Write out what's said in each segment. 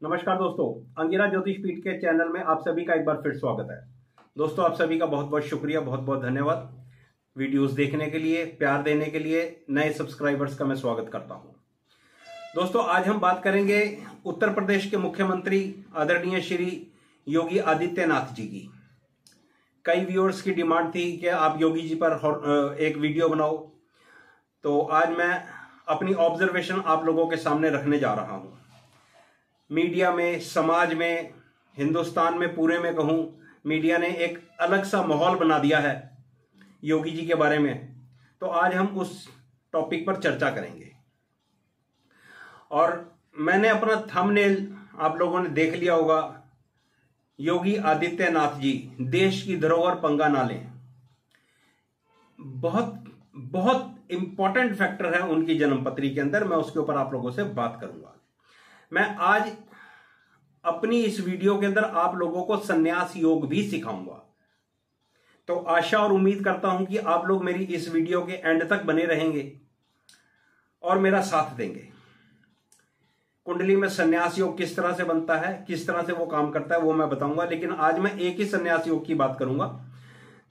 नमस्कार दोस्तों, अंगिरा ज्योतिष पीठ के चैनल में आप सभी का एक बार फिर स्वागत है। दोस्तों, आप सभी का बहुत बहुत शुक्रिया, बहुत बहुत धन्यवाद वीडियोस देखने के लिए, प्यार देने के लिए। नए सब्सक्राइबर्स का मैं स्वागत करता हूं। दोस्तों, आज हम बात करेंगे उत्तर प्रदेश के मुख्यमंत्री आदरणीय श्री योगी आदित्यनाथ जी की। कई व्यूअर्स की डिमांड थी कि आप योगी जी पर एक वीडियो बनाओ, तो आज मैं अपनी ऑब्जर्वेशन आप लोगों के सामने रखने जा रहा हूं। मीडिया में, समाज में, हिंदुस्तान में पूरे में कहूं, मीडिया ने एक अलग सा माहौल बना दिया है योगी जी के बारे में। तो आज हम उस टॉपिक पर चर्चा करेंगे। और मैंने अपना थंबनेल आप लोगों ने देख लिया होगा, योगी आदित्यनाथ जी देश की धरोहर पंगा ना लें। बहुत बहुत इंपॉर्टेंट फैक्टर है उनकी जन्मपत्री के अंदर। मैं उसके ऊपर आप लोगों से बात करूंगा। मैं आज अपनी इस वीडियो के अंदर आप लोगों को संन्यास योग भी सिखाऊंगा। तो आशा और उम्मीद करता हूं कि आप लोग मेरी इस वीडियो के एंड तक बने रहेंगे और मेरा साथ देंगे। कुंडली में संन्यास योग किस तरह से बनता है, किस तरह से वो काम करता है, वो मैं बताऊंगा। लेकिन आज मैं एक ही संन्यास योग की बात करूंगा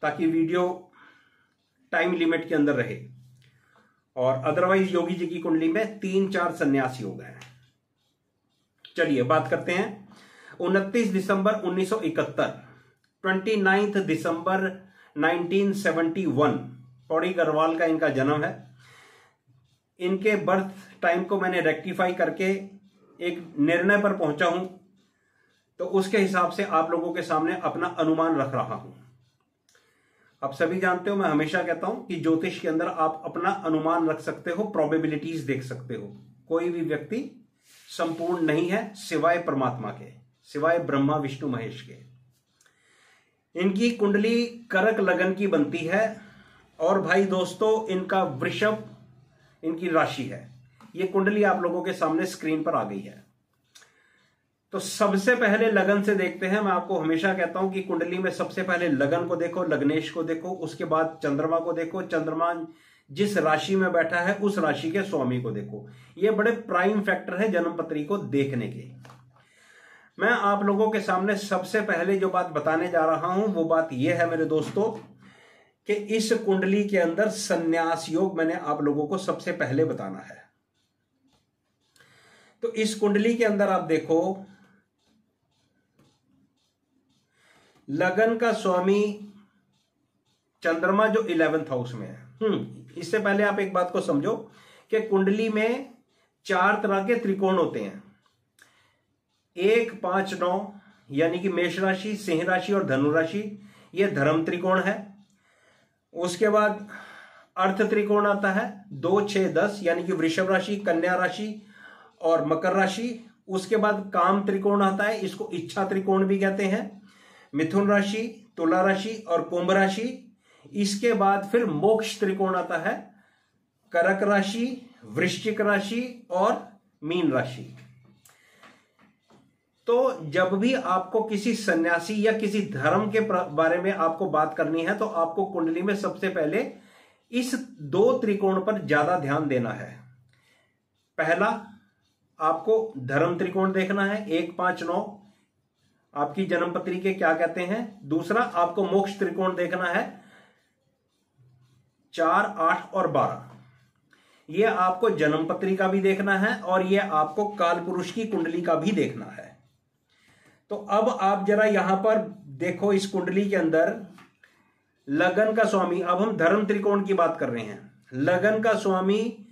ताकि वीडियो टाइम लिमिट के अंदर रहे। और अदरवाइज योगी जी की कुंडली में 3-4 संन्यास योग हैं। चलिए बात करते हैं। 29 दिसंबर 1971, 29 दिसंबर 1971 पौड़ी गढ़वाल का इनका जन्म है। इनके बर्थ टाइम को मैंने रेक्टिफाई करके एक निर्णय पर पहुंचा हूं, तो उसके हिसाब से आप लोगों के सामने अपना अनुमान रख रहा हूं। आप सभी जानते हो, मैं हमेशा कहता हूं कि ज्योतिष के अंदर आप अपना अनुमान रख सकते हो, प्रोबेबिलिटीज देख सकते हो। कोई भी व्यक्ति संपूर्ण नहीं है सिवाय परमात्मा के, सिवाय ब्रह्मा विष्णु महेश के। इनकी कुंडली करक लगन की बनती है और भाई दोस्तों, इनका वृषभ इनकी राशि है। ये कुंडली आप लोगों के सामने स्क्रीन पर आ गई है। तो सबसे पहले लगन से देखते हैं। मैं आपको हमेशा कहता हूं कि कुंडली में सबसे पहले लगन को देखो, लग्नेश को देखो, उसके बाद चंद्रमा को देखो। चंद्रमा जिस राशि में बैठा है उस राशि के स्वामी को देखो। ये बड़े प्राइम फैक्टर है जन्मपत्री को देखने के। मैं आप लोगों के सामने सबसे पहले जो बात बताने जा रहा हूं वो बात यह है मेरे दोस्तों कि इस कुंडली के अंदर संन्यास योग मैंने आप लोगों को सबसे पहले बताना है। तो इस कुंडली के अंदर आप देखो, लगन का स्वामी चंद्रमा जो 11th हाउस में है। इससे पहले आप एक बात को समझो कि कुंडली में 4 तरह के त्रिकोण होते हैं। 1, 5, 9 यानी कि मेष राशि, सिंह राशि और धनु राशि, यह धर्म त्रिकोण है। उसके बाद अर्थ त्रिकोण आता है 2, 6, 10 यानी कि वृषभ राशि, कन्या राशि और मकर राशि। उसके बाद काम त्रिकोण आता है, इसको इच्छा त्रिकोण भी कहते हैं। मिथुन राशि, तुला राशि और कुंभ राशि। इसके बाद फिर मोक्ष त्रिकोण आता है, करक राशि, वृश्चिक राशि और मीन राशि। तो जब भी आपको किसी सन्यासी या किसी धर्म के बारे में आपको बात करनी है तो आपको कुंडली में सबसे पहले इस 2 त्रिकोण पर ज्यादा ध्यान देना है। पहला, आपको धर्म त्रिकोण देखना है, 1, 5, 9 आपकी जन्मपत्री के क्या कहते हैं। दूसरा, आपको मोक्ष त्रिकोण देखना है, 4, 8 और 12। यह आपको जन्मपत्री का भी देखना है और यह आपको काल पुरुष की कुंडली का भी देखना है। तो अब आप जरा यहां पर देखो, इस कुंडली के अंदर लगन का स्वामी, अब हम धर्म त्रिकोण की बात कर रहे हैं। लगन का स्वामी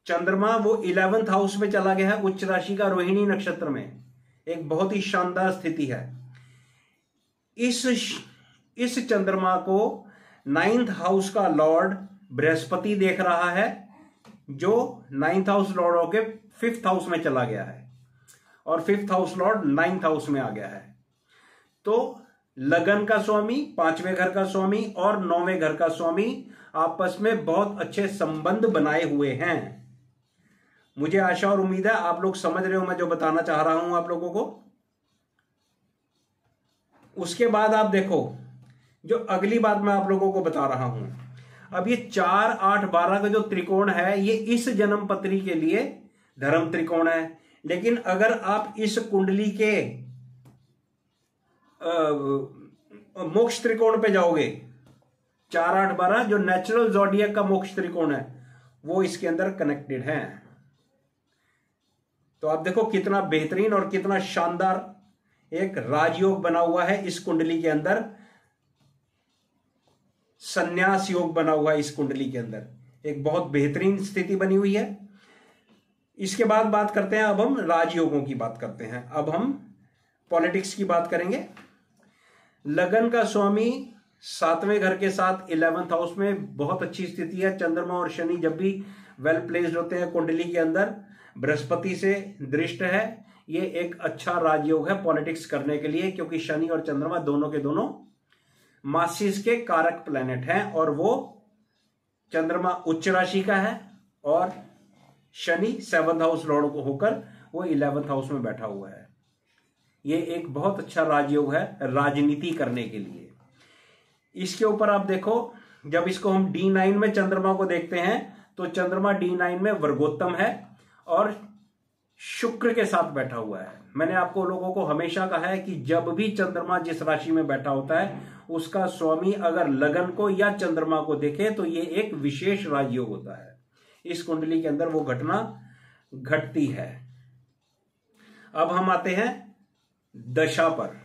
चंद्रमा वो 11th हाउस में चला गया है, उच्च राशि का, रोहिणी नक्षत्र में। एक बहुत ही शानदार स्थिति है। इस चंद्रमा को 9th हाउस का लॉर्ड बृहस्पति देख रहा है, जो 9th हाउस लॉर्ड होके 5th हाउस में चला गया है और 5th house Lord 9th house में आ गया है। तो लगन का स्वामी, 5वें घर का स्वामी और 9वें घर का स्वामी आपस में बहुत अच्छे संबंध बनाए हुए हैं। मुझे आशा और उम्मीद है आप लोग समझ रहे हो मैं जो बताना चाह रहा हूं आप लोगों को। उसके बाद आप देखो, जो अगली बात मैं आप लोगों को बता रहा हूं, अब ये 4, 8, 12 का जो त्रिकोण है, ये इस जन्म पत्री के लिए धर्म त्रिकोण है। लेकिन अगर आप इस कुंडली के मोक्ष त्रिकोण पे जाओगे, 4, 8, 12 जो नेचुरल ज़ोडिएक का मोक्ष त्रिकोण है वो इसके अंदर कनेक्टेड है। तो आप देखो कितना बेहतरीन और कितना शानदार एक राजयोग बना हुआ है इस कुंडली के अंदर, संन्यास योग बना हुआ है इस कुंडली के अंदर, एक बहुत बेहतरीन स्थिति बनी हुई है। इसके बाद बात करते हैं, अब हम राजयोगों की बात करते हैं, अब हम पॉलिटिक्स की बात करेंगे। लगन का स्वामी 7वें घर के साथ 11th हाउस में बहुत अच्छी स्थिति है। चंद्रमा और शनि जब भी वेल प्लेस्ड होते हैं कुंडली के अंदर, बृहस्पति से दृष्ट है, ये एक अच्छा राजयोग है पॉलिटिक्स करने के लिए, क्योंकि शनि और चंद्रमा दोनों के दोनों मासिस के कारक प्लेनेट हैं, और वो चंद्रमा उच्च राशि का है और शनि 7th हाउस लॉर्ड को होकर वो 11th हाउस में बैठा हुआ है। ये एक बहुत अच्छा राजयोग है राजनीति करने के लिए। इसके ऊपर आप देखो, जब इसको हम D9 में चंद्रमा को देखते हैं तो चंद्रमा D9 में वर्गोत्तम है और शुक्र के साथ बैठा हुआ है। मैंने आपको लोगों को हमेशा कहा है कि जब भी चंद्रमा जिस राशि में बैठा होता है उसका स्वामी अगर लगन को या चंद्रमा को देखे तो ये एक विशेष राजयोग होता है। इस कुंडली के अंदर वो घटना घटती है। अब हम आते हैं दशा पर।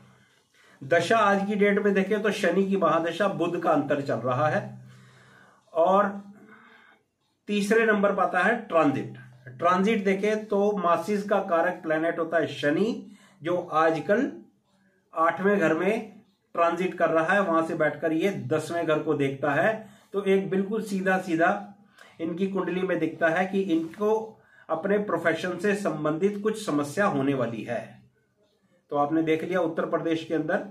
दशा आज की डेट में देखें तो शनि की महादशा, बुध का अंतर चल रहा है, और तीसरे नंबर पर आता है ट्रांजिट। ट्रांजिट देखें तो मासिस का कारक प्लेनेट होता है शनि, जो आजकल 8वें घर में ट्रांजिट कर रहा है, वहां से बैठकर ये 10वें घर को देखता है। तो एक बिल्कुल सीधा सीधा इनकी कुंडली में दिखता है कि इनको अपने प्रोफेशन से संबंधित कुछ समस्या होने वाली है। तो आपने देख लिया उत्तर प्रदेश के अंदर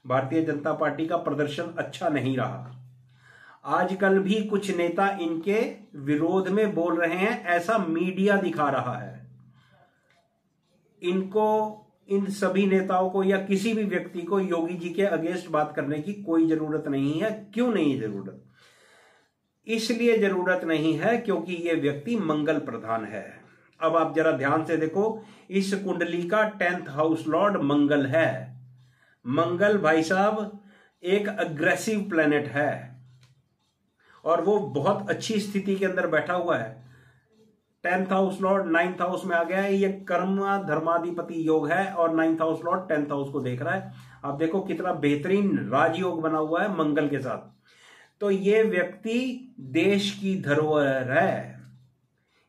भारतीय जनता पार्टी का प्रदर्शन अच्छा नहीं रहा। आजकल भी कुछ नेता इनके विरोध में बोल रहे हैं, ऐसा मीडिया दिखा रहा है। इनको, इन सभी नेताओं को या किसी भी व्यक्ति को योगी जी के अगेंस्ट बात करने की कोई जरूरत नहीं है। क्यों नहीं जरूरत? इसलिए जरूरत नहीं है क्योंकि ये व्यक्ति मंगल प्रधान है। अब आप जरा ध्यान से देखो, इस कुंडली का 10th हाउस लॉर्ड मंगल है। मंगल भाई साहब एक अग्रेसिव प्लेनेट है और वो बहुत अच्छी स्थिति के अंदर बैठा हुआ है। 10th house Lord 9th house में आ गया है। ये कर्म धर्माधिपति योग है और 9th house Lord 10th house को देख रहा है। आप देखो कितना बेहतरीन राजयोग बना हुआ है मंगल के साथ। तो ये व्यक्ति देश की धरोहर है।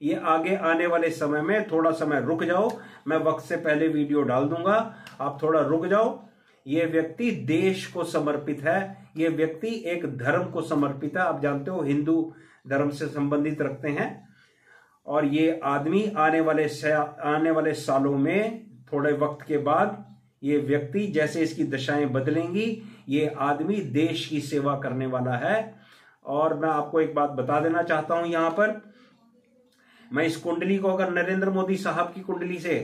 ये आगे आने वाले समय में, थोड़ा समय रुक जाओ, मैं वक्त से पहले वीडियो डाल दूंगा, आप थोड़ा रुक जाओ। ये व्यक्ति देश को समर्पित है, ये व्यक्ति एक धर्म को समर्पित है। आप जानते हो हिंदू धर्म से संबंधित रखते हैं, और ये आदमी आने वाले सालों में, थोड़े वक्त के बाद, ये व्यक्ति जैसे इसकी दशाएं बदलेंगी, ये आदमी देश की सेवा करने वाला है। और मैं आपको एक बात बता देना चाहता हूं यहां पर, मैं इस कुंडली को अगर नरेंद्र मोदी साहब की कुंडली से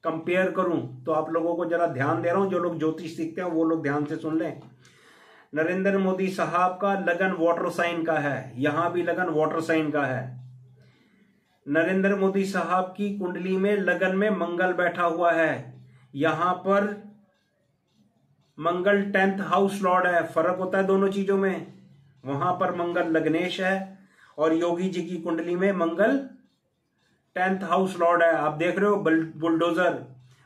कंपेयर करूं तो आप लोगों को जरा ध्यान दे रहा हूं, जो लोग ज्योतिष सीखते हैं वो लोग ध्यान से सुन लें। नरेंद्र मोदी साहब का लगन वाटर साइन का है, यहां भी लगन वाटर साइन का है। नरेंद्र मोदी साहब की कुंडली में लगन में मंगल बैठा हुआ है, यहां पर मंगल 10th हाउस लॉर्ड है। फर्क होता है दोनों चीजों में। वहां पर मंगल लग्नेश है और योगी जी की कुंडली में मंगल 10th हाउस लॉर्ड है। आप देख रहे हो बुलडोजर,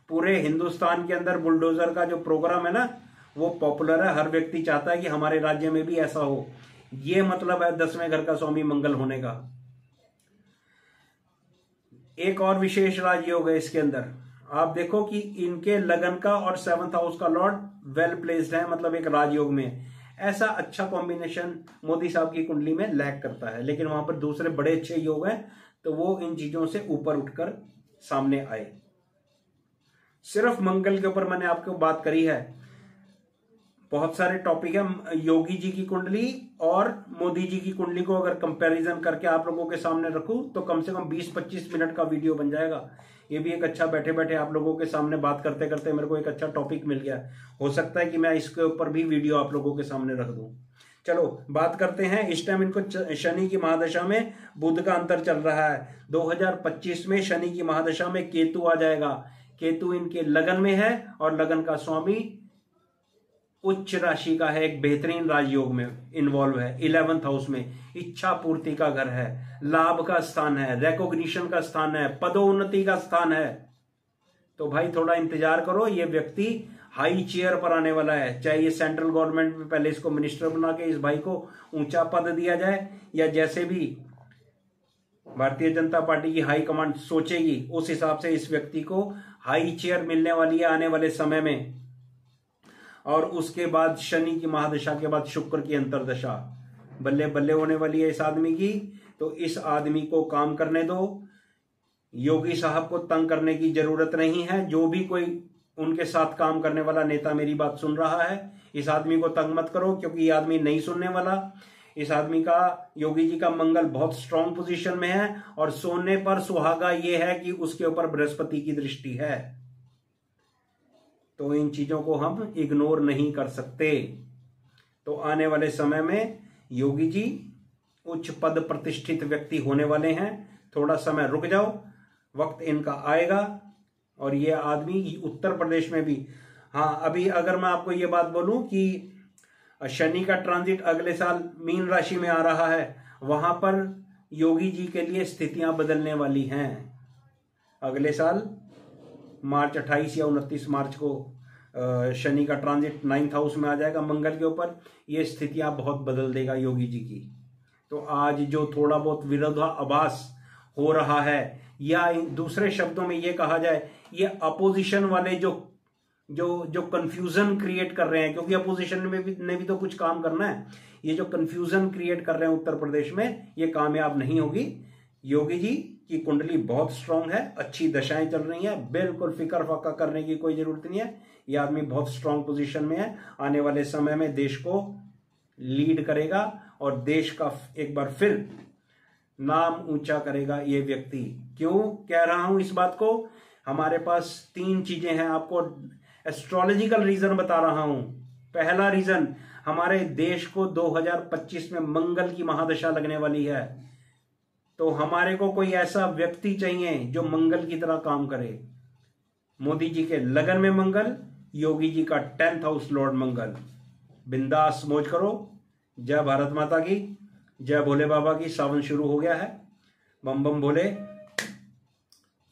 पूरे हिंदुस्तान के अंदर बुलडोजर का जो प्रोग्राम है ना, वो पॉपुलर है। हर व्यक्ति चाहता है कि हमारे राज्य में भी ऐसा हो। ये मतलब है 10वें घर का स्वामी मंगल होने का। एक और विशेष राजयोग है इसके अंदर। आप देखो कि इनके लगन का और 7th हाउस का लॉर्ड वेल प्लेस्ड है, मतलब एक राजयोग में। ऐसा अच्छा कॉम्बिनेशन मोदी साहब की कुंडली में लैक करता है, लेकिन वहां पर दूसरे बड़े अच्छे योग हैं, तो वो इन चीजों से ऊपर उठकर सामने आए। सिर्फ मंगल के ऊपर मैंने आपको बात करी है, बहुत सारे टॉपिक है। योगी जी की कुंडली और मोदी जी की कुंडली को अगर कंपैरिजन करके आप लोगों के सामने रखूं तो कम से कम 20-25 मिनट का वीडियो बन जाएगा। ये भी एक अच्छा, बैठे बैठे आप लोगों के सामने बात करते करते मेरे को एक अच्छा टॉपिक मिल गया। हो सकता है कि मैं इसके ऊपर भी वीडियो आप लोगों के सामने रख दूं। चलो बात करते हैं। इस टाइम इनको शनि की महादशा में बुध का अंतर चल रहा है। 2025 में शनि की महादशा में केतु आ जाएगा। केतु इनके लगन में है और लगन का स्वामी उच्च राशि का है, एक बेहतरीन राजयोग में इन्वॉल्व है। 11th हाउस में इच्छा पूर्ति का घर है, लाभ का स्थान है, रिकॉग्निशन का स्थान है, पदोन्नति का स्थान है। तो भाई थोड़ा इंतजार करो, ये व्यक्ति हाई चेयर पर आने वाला है। चाहे ये सेंट्रल गवर्नमेंट में पहले इसको मिनिस्टर बना के इस भाई को ऊंचा पद दिया जाए, या जैसे भी भारतीय जनता पार्टी की हाई कमांड सोचेगी उस हिसाब से इस व्यक्ति को हाई चेयर मिलने वाली है आने वाले समय में। और उसके बाद शनि की महादशा के बाद शुक्र की अंतरदशा बल्ले बल्ले होने वाली है इस आदमी की। तो इस आदमी को काम करने दो, योगी साहब को तंग करने की जरूरत नहीं है। जो भी कोई उनके साथ काम करने वाला नेता मेरी बात सुन रहा है, इस आदमी को तंग मत करो, क्योंकि ये आदमी नहीं सुनने वाला। इस आदमी का, योगी जी का मंगल बहुत स्ट्रांग पोजीशन में है और सोने पर सुहागा ये है कि उसके ऊपर बृहस्पति की दृष्टि है। तो इन चीजों को हम इग्नोर नहीं कर सकते। तो आने वाले समय में योगी जी उच्च पद प्रतिष्ठित व्यक्ति होने वाले हैं। थोड़ा समय रुक जाओ, वक्त इनका आएगा। और ये आदमी उत्तर प्रदेश में भी, हाँ अभी अगर मैं आपको ये बात बोलूं कि शनि का ट्रांजिट अगले साल मीन राशि में आ रहा है, वहां पर योगी जी के लिए स्थितियां बदलने वाली हैं। अगले साल मार्च 28 या 29 मार्च को शनि का ट्रांजिट 9th हाउस में आ जाएगा मंगल के ऊपर। ये स्थितियां बहुत बदल देगा योगी जी की। तो आज जो थोड़ा बहुत विरोधाभास हो रहा है, या दूसरे शब्दों में ये कहा जाए, ये अपोजिशन वाले जो कंफ्यूजन क्रिएट कर रहे हैं, क्योंकि अपोजिशन ने भी तो कुछ काम करना है। ये जो कंफ्यूजन क्रिएट कर रहे हैं उत्तर प्रदेश में, ये कामयाब नहीं होगी। योगी जी की कुंडली बहुत स्ट्रांग है, अच्छी दशाएं चल रही हैं, बिल्कुल फिक्र फाका करने की कोई जरूरत नहीं है। ये आदमी बहुत स्ट्रांग पोजीशन में है, आने वाले समय में देश को लीड करेगा और देश का एक बार फिर नाम ऊंचा करेगा ये व्यक्ति। क्यों कह रहा हूं इस बात को? हमारे पास 3 चीजें हैं, आपको एस्ट्रोलॉजिकल रीजन बता रहा हूं। पहला रीजन, हमारे देश को 2025 में मंगल की महादशा लगने वाली है। तो हमारे को कोई ऐसा व्यक्ति चाहिए जो मंगल की तरह काम करे। मोदी जी के लगन में मंगल, योगी जी का 10th हाउस लॉर्ड मंगल। बिंदास मौज करो। जय भारत माता की, जय भोले बाबा की। सावन शुरू हो गया है, बम बम भोले।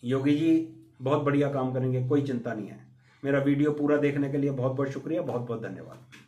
योगी जी बहुत बढ़िया काम करेंगे, कोई चिंता नहीं है। मेरा वीडियो पूरा देखने के लिए बहुत बहुत शुक्रिया, बहुत बहुत धन्यवाद।